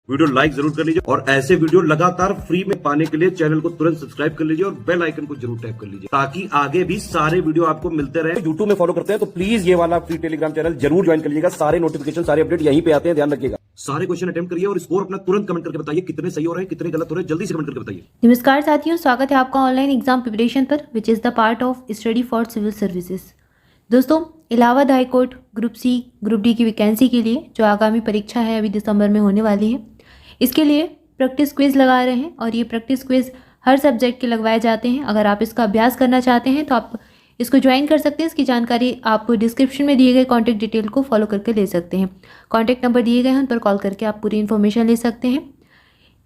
Video like जरूर कर लीजिए और ऐसे वीडियो लगातार फ्री में पाने के लिए चैनल को तुरंत सब्सक्राइब कर लीजिए और बेल आइकन को जरूर टैप कर लीजिए ताकि आगे भी सारे वीडियो आपको मिलते रहे। यूट्यूब में फॉलो करते हैं तो प्लीज ये वाला फ्री टेलीग्राम चैनल जरूर ज्वाइन कर लीजिएगा। सारे नोटिफिकेशन सारे अपडेट यहीं पे आते हैं, ध्यान रखिएगा। सारे क्वेश्चन अटेम्प्ट करिए और स्कोर अपना तुरंत कमेंट करके बताइए कितने सही हो रहे हैं कितने गलत हो रहे हैं, जल्दी से कमेंट करके बताइए। नमस्कार साथियों, स्वागत है आपका ऑनलाइन एग्जाम प्रिपरेशन पर which is the part of study for civil services. दोस्तों, Allahabad high court group C group D की वैकेंसी के लिए जो आगामी परीक्षा है अभी दिसंबर में होने वाली है, इसके लिए प्रैक्टिस क्विज लगा रहे हैं और ये प्रैक्टिस क्विज हर सब्जेक्ट के लगवाए जाते हैं। अगर आप इसका अभ्यास करना चाहते हैं तो आप इसको ज्वाइन कर सकते हैं। इसकी जानकारी आप डिस्क्रिप्शन में दिए गए कॉन्टैक्ट डिटेल को फॉलो करके ले सकते हैं। कॉन्टैक्ट नंबर दिए गए हैं, उन पर कॉल करके आप पूरी इन्फॉर्मेशन ले सकते हैं।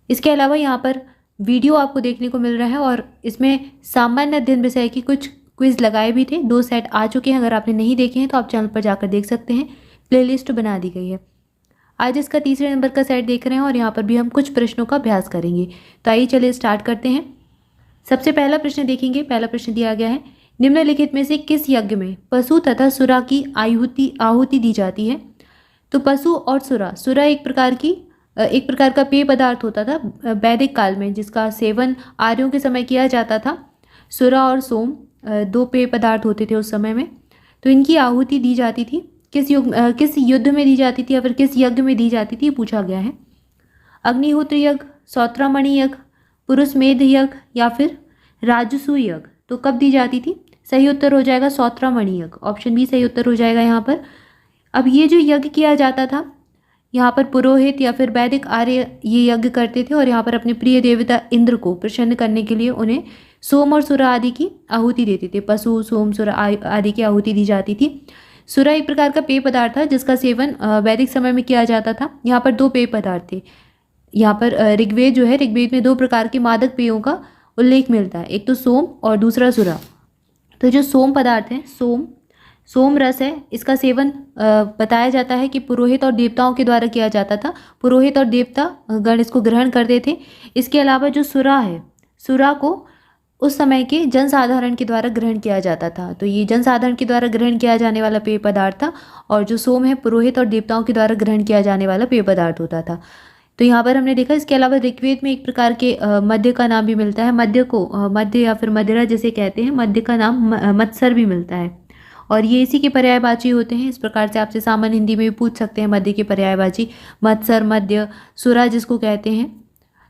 इसके अलावा यहाँ पर वीडियो आपको देखने को मिल रहा है और इसमें सामान्य अध्ययन विषय की कुछ क्विज लगाए भी थे, 2 सेट आ चुके हैं। अगर आपने नहीं देखे हैं तो आप चैनल पर जाकर देख सकते हैं, प्लेलिस्ट बना दी गई है। आज इसका तीसरे नंबर का सेट देख रहे हैं और यहाँ पर भी हम कुछ प्रश्नों का अभ्यास करेंगे। तो आइए चलिए स्टार्ट करते हैं। सबसे पहला प्रश्न देखेंगे। पहला प्रश्न दिया गया है, निम्नलिखित में से किस यज्ञ में पशु तथा सुरा की आहुति दी जाती है? तो पशु और सुरा एक प्रकार का पेय पदार्थ होता था वैदिक काल में, जिसका सेवन आर्यों के समय किया जाता था। सुरा और सोम 2 पेय पदार्थ होते थे उस समय में। तो इनकी आहुति दी जाती थी, किस युद्ध में दी जाती थी या फिर किस यज्ञ में दी जाती थी, पूछा गया है। अग्निहोत्र यज्ञ, सौत्रामणि यज्ञ, पुरुषमेध यज्ञ या फिर राजसूय यज्ञ। तो कब दी जाती थी? सही उत्तर हो जाएगा सौत्रामणि यज्ञ, ऑप्शन बी सही उत्तर हो जाएगा यहाँ पर। अब ये जो यज्ञ किया जाता था, यहाँ पर पुरोहित या फिर वैदिक आर्य ये यज्ञ करते थे और यहाँ पर अपने प्रिय देवता इंद्र को प्रसन्न करने के लिए उन्हें सोम और सुरा आदि की आहुति देते थे। पशु, सोम, सुरा आदि की आहुति दी जाती थी। सुरा एक प्रकार का पेय पदार्थ था जिसका सेवन वैदिक समय में किया जाता था। यहाँ पर 2 पेय पदार्थ थे। यहाँ पर ऋग्वेद जो है, ऋग्वेद में 2 प्रकार के मादक पेयों का उल्लेख मिलता है, एक तो सोम और दूसरा सुरा। तो जो सोम पदार्थ है, सोम रस है, इसका सेवन बताया जाता है कि पुरोहित और देवताओं के द्वारा किया जाता था। पुरोहित और देवता गण इसको ग्रहण करते थे। इसके अलावा जो सुरा है, सुरा को उस समय के जनसाधारण के द्वारा ग्रहण किया जाता था। तो ये जनसाधारण के द्वारा ग्रहण किया जाने वाला पेय पदार्थ था और जो सोम है पुरोहित और देवताओं के द्वारा ग्रहण किया जाने वाला पेय पदार्थ होता था। तो यहाँ पर हमने देखा। इसके अलावा ऋग्वेद में एक प्रकार के मद्य का नाम भी मिलता है। मद्य या फिर मदिरा जिसे कहते हैं, मद्य का नाम मत्सर भी मिलता है और ये इसी के पर्यायवाची होते हैं। इस प्रकार से आपसे सामान्य हिंदी में भी पूछ सकते हैं मद्य के पर्यायवाची, मत्सर, मद्य, सुरा जिसको कहते हैं।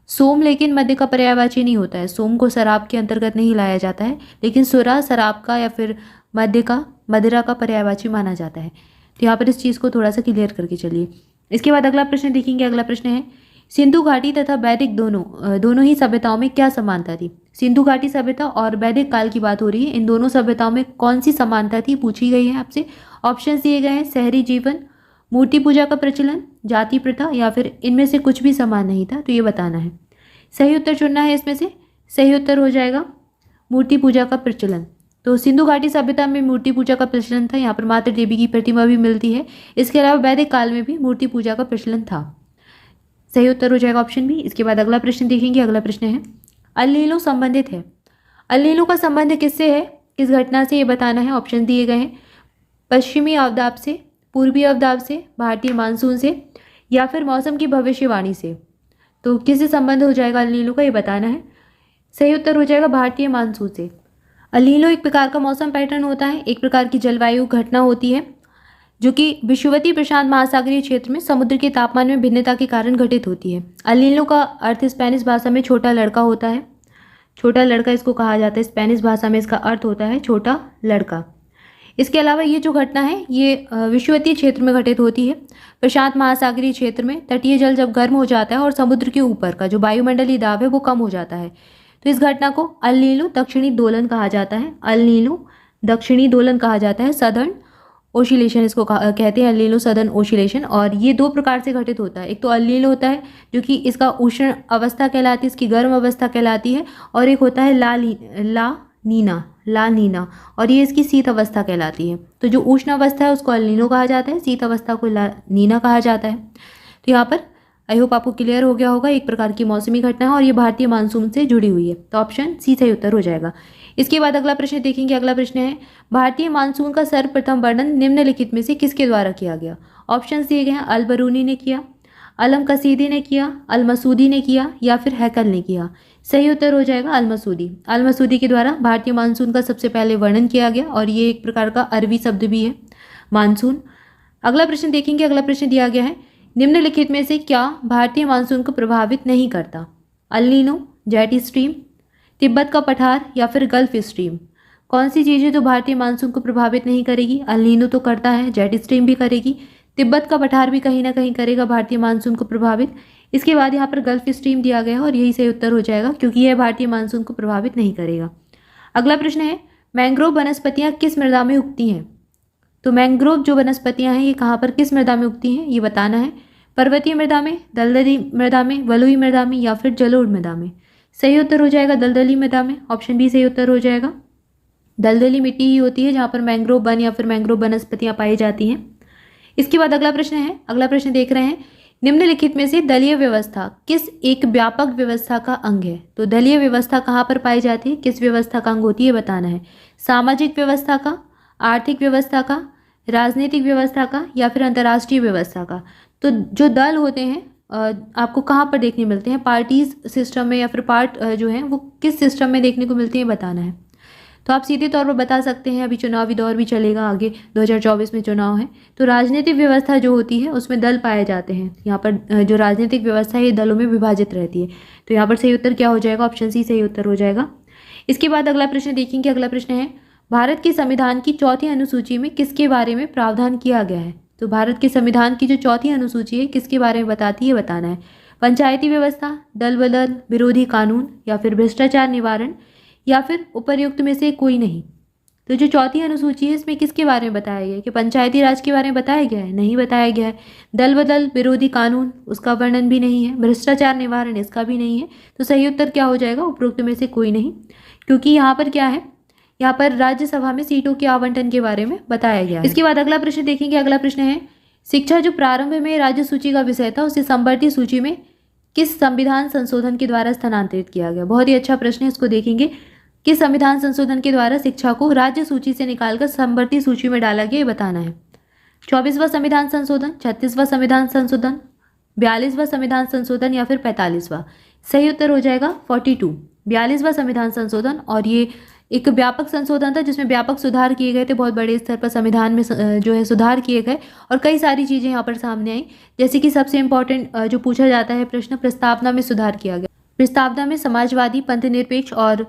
सोम लेकिन मद्य का पर्यायवाची नहीं होता है, सोम को शराब के अंतर्गत नहीं लाया जाता है, लेकिन सुरा शराब का या फिर मदिरा का पर्यायवाची माना जाता है। तो यहाँ पर इस चीज़ को थोड़ा सा क्लियर करके चलिए। इसके बाद अगला प्रश्न देखेंगे। अगला प्रश्न है, सिंधु घाटी तथा वैदिक दोनों ही सभ्यताओं में क्या समानता थी? सिंधु घाटी सभ्यता और वैदिक काल की बात हो रही है, इन दोनों सभ्यताओं में कौन सी समानता थी, पूछी गई है आपसे। ऑप्शन दिए गए हैं, शहरी जीवन, मूर्ति पूजा का प्रचलन, जाति प्रथा या फिर इनमें से कुछ भी समान नहीं था। तो ये बताना है, सही उत्तर चुनना है। इसमें से सही उत्तर हो जाएगा मूर्ति पूजा का प्रचलन। तो सिंधु घाटी सभ्यता में मूर्ति पूजा का प्रचलन था। यहाँ पर माता देवी की प्रतिमा भी मिलती है। इसके अलावा वैदिक काल में भी मूर्ति पूजा का प्रचलन था। सही उत्तर हो जाएगा ऑप्शन बी। इसके बाद अगला प्रश्न देखेंगे। अगला प्रश्न है, अल्लीलों संबंधित है। अल्लीलों का संबंध किससे है, किस घटना से, ये बताना है। ऑप्शन दिए गए हैं, पश्चिमी अवदाब से, पूर्वी अवदाब से, भारतीय मानसून से या फिर मौसम की भविष्यवाणी से। तो किससे संबंध हो जाएगा अल्लीलों का, ये बताना है। सही उत्तर हो जाएगा भारतीय मानसून से। अल्लीलो एक प्रकार का मौसम पैटर्न होता है, एक प्रकार की जलवायु घटना होती है जो कि विषुवतीय प्रशांत महासागरीय क्षेत्र में समुद्र के तापमान में भिन्नता के कारण घटित होती है। अल्लीलो का अर्थ स्पेनिश भाषा में छोटा लड़का होता है। छोटा लड़का इसको कहा जाता है, स्पेनिश भाषा में इसका अर्थ होता है छोटा लड़का। इसके अलावा ये जो घटना है ये विषुवतीय क्षेत्र में घटित होती है। प्रशांत महासागरीय क्षेत्र में तटीय जल जब गर्म हो जाता है और समुद्र के ऊपर का जो वायुमंडलीय दाब है वो कम हो जाता है, तो इस घटना को अल नीनो दक्षिणी दोलन कहा जाता है। अल नीनो दक्षिणी दोलन कहा जाता है, सदर्न ओशिलेशन इसको कहते हैं, अल नीनो सदर्न ओशिलेशन। और ये 2 प्रकार से घटित होता है। एक तो अल नीनो होता है जो कि इसका उष्ण अवस्था कहलाती है, इसकी गर्म अवस्था कहलाती है, और एक होता है ला नीना और ये इसकी शीत अवस्था कहलाती है। तो जो उष्ण अवस्था है उसको अल नीनो कहा जाता है, शीत अवस्था को ला नीना कहा जाता है। तो यहाँ पर आई होप आपको क्लियर हो गया होगा, एक प्रकार की मौसमी घटना है और ये भारतीय मानसून से जुड़ी हुई है। तो ऑप्शन सी सही उत्तर हो जाएगा। इसके बाद अगला प्रश्न देखेंगे। अगला प्रश्न है, भारतीय मानसून का सर्वप्रथम वर्णन निम्नलिखित में से किसके द्वारा किया गया? ऑप्शन दिए गए हैं, अल बरूनी ने किया, अलम कसीदी ने किया, अल मसूदी ने किया या फिर हैकल ने किया? सही उत्तर हो जाएगा अल मसूदी। अल मसूदी के द्वारा भारतीय मानसून का सबसे पहले वर्णन किया गया और ये एक प्रकार का अरबी शब्द भी है मानसून। अगला प्रश्न देखेंगे। अगला प्रश्न दिया गया है, निम्नलिखित में से क्या भारतीय मानसून को प्रभावित नहीं करता? El Nino, jet stream, Tibet का पठार या फिर गल्फ स्ट्रीम? कौन सी चीज़ है जो भारतीय मानसून को प्रभावित नहीं करेगी? अल नीनो तो करता है, जेट स्ट्रीम भी करेगी, तिब्बत का पठार भी कहीं ना कहीं करेगा भारतीय मानसून को प्रभावित। इसके बाद यहाँ पर गल्फ स्ट्रीम दिया गया है और यही सही उत्तर हो जाएगा क्योंकि यह भारतीय मानसून को प्रभावित नहीं करेगा। अगला प्रश्न है, मैंग्रोव वनस्पतियाँ किस मृदा में उगती हैं? तो मैंग्रोव जो वनस्पतियाँ हैं ये कहाँ पर किस मृदा में उगती हैं ये बताना है। पर्वतीय मृदा में, दलदली मृदा में, बलुई मृदा में या फिर जलोढ़ मृदा में? सही उत्तर हो जाएगा दलदली मृदा में। ऑप्शन बी सही उत्तर हो जाएगा। दलदली मिट्टी ही होती है जहाँ पर मैंग्रोव वन या फिर मैंग्रोव वनस्पतियाँ पाई जाती हैं। इसके बाद अगला प्रश्न है। अगला प्रश्न देख रहे हैं, निम्नलिखित में से दलीय व्यवस्था किस एक व्यापक व्यवस्था का अंग है? तो दलीय व्यवस्था कहाँ पर पाई जाती है, किस व्यवस्था का अंग होती है बताना है। सामाजिक व्यवस्था का, आर्थिक व्यवस्था का, राजनीतिक व्यवस्था का या फिर अंतर्राष्ट्रीय व्यवस्था का? तो जो दल होते हैं आपको कहाँ पर देखने मिलते हैं, पार्टीज सिस्टम में या फिर पार्ट जो है वो किस सिस्टम में देखने को मिलती है बताना है। तो आप सीधे तौर पर बता सकते हैं, अभी चुनावी दौर भी चलेगा आगे, 2024 में चुनाव है, तो राजनीतिक व्यवस्था जो होती है उसमें दल पाए जाते हैं। यहाँ पर जो राजनीतिक व्यवस्था है ये दलों में विभाजित रहती है। तो यहाँ पर सही उत्तर क्या हो जाएगा? ऑप्शन सी सही उत्तर हो जाएगा। इसके बाद अगला प्रश्न देखेंगे। अगला प्रश्न है, भारत के संविधान की चौथी अनुसूची में किसके बारे में प्रावधान किया गया है? तो भारत के संविधान की जो चौथी अनुसूची है किसके बारे में बताती है बताना है। पंचायती व्यवस्था, दल बदल, विरोधी कानून या फिर भ्रष्टाचार निवारण या फिर उपर्युक्त में से कोई नहीं? तो जो चौथी अनुसूची है इसमें किसके बारे में बताया गया है कि पंचायती राज के बारे में बताया गया है? नहीं बताया गया है। दल बदल, विरोधी कानून, उसका वर्णन भी नहीं है। भ्रष्टाचार निवारण, इसका भी नहीं है। तो सही उत्तर क्या हो जाएगा? उपरोक्त में से कोई नहीं, क्योंकि यहाँ पर क्या है, यहाँ पर राज्यसभा में सीटों के आवंटन के बारे में बताया गया है। इसके बाद अगला प्रश्न देखेंगे। अगला प्रश्न है, शिक्षा जो प्रारंभ में राज्य सूची का विषय था उसे संवर्ती सूची में किस संविधान संशोधन के द्वारा स्थानांतरित किया गया? बहुत ही अच्छा प्रश्न है, इसको देखेंगे। किस संविधान संशोधन के द्वारा शिक्षा को राज्य सूची से निकालकर संवर्ती सूची में डाला गया ये बताना है। 24वां संविधान संशोधन, 36वां संविधान संशोधन, 42वां संविधान संशोधन या फिर 45वां? सही उत्तर हो जाएगा 42, 42वां संविधान संशोधन। और ये एक व्यापक संशोधन था जिसमें व्यापक सुधार किए गए थे, बहुत बड़े स्तर पर संविधान में जो है सुधार किए गए और कई सारी चीज़ें यहाँ पर सामने आई। जैसे कि सबसे इम्पोर्टेंट जो पूछा जाता है प्रश्न, प्रस्तावना में सुधार किया गया। प्रस्तावना में समाजवादी, पंथनिरपेक्ष और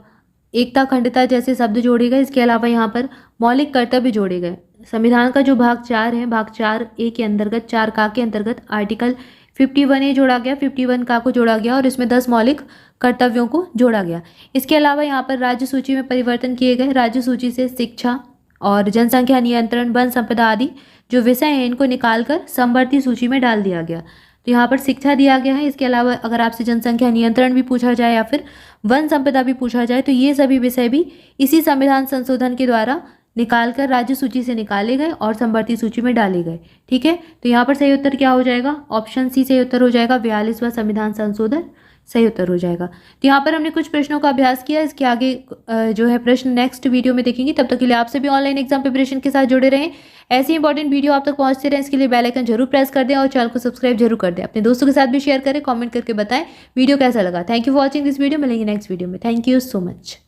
एकता अखंडता जैसे शब्द जोड़े गए। इसके अलावा यहाँ पर मौलिक कर्तव्य जोड़े गए। संविधान का जो भाग 4 है, भाग 4A के अंतर्गत, 4 के अंतर्गत आर्टिकल 51A जोड़ा गया, 51 को जोड़ा गया और इसमें 10 मौलिक कर्तव्यों को जोड़ा गया। इसके अलावा यहाँ पर राज्य सूची में परिवर्तन किए गए। राज्य सूची से शिक्षा और जनसंख्या नियंत्रण, वन संपदा आदि जो विषय हैं इनको निकालकर समवर्ती सूची में डाल दिया गया। तो यहाँ पर शिक्षा दिया गया है। इसके अलावा अगर आपसे जनसंख्या नियंत्रण भी पूछा जाए या फिर वन संपदा भी पूछा जाए तो ये सभी विषय भी इसी संविधान संशोधन के द्वारा निकालकर राज्य सूची से निकाले गए और समवर्ती सूची में डाले गए। ठीक है, तो यहाँ पर सही उत्तर क्या हो जाएगा? ऑप्शन सी सही उत्तर हो जाएगा, 42वां संविधान संशोधन सही उत्तर हो जाएगा। तो यहाँ पर हमने कुछ प्रश्नों का अभ्यास किया। इसके आगे जो है प्रश्न नेक्स्ट वीडियो में देखेंगे। तब तक के लिए आपसे भी ऑनलाइन एग्जाम प्रिपरेशन के साथ जुड़े रहें। ऐसी इंपॉर्टेंट वीडियो आप तक पहुंचते रहें, इसके लिए बेल आइकन जरूर प्रेस कर दें और चैनल को सब्सक्राइब जरूर कर दें। अपने दोस्तों के साथ भी शेयर करें, कमेंट करके बताएं वीडियो कैसा लगा। Thank you for watching this video. मिलेंगे नेक्स्ट वीडियो में। Thank you so much.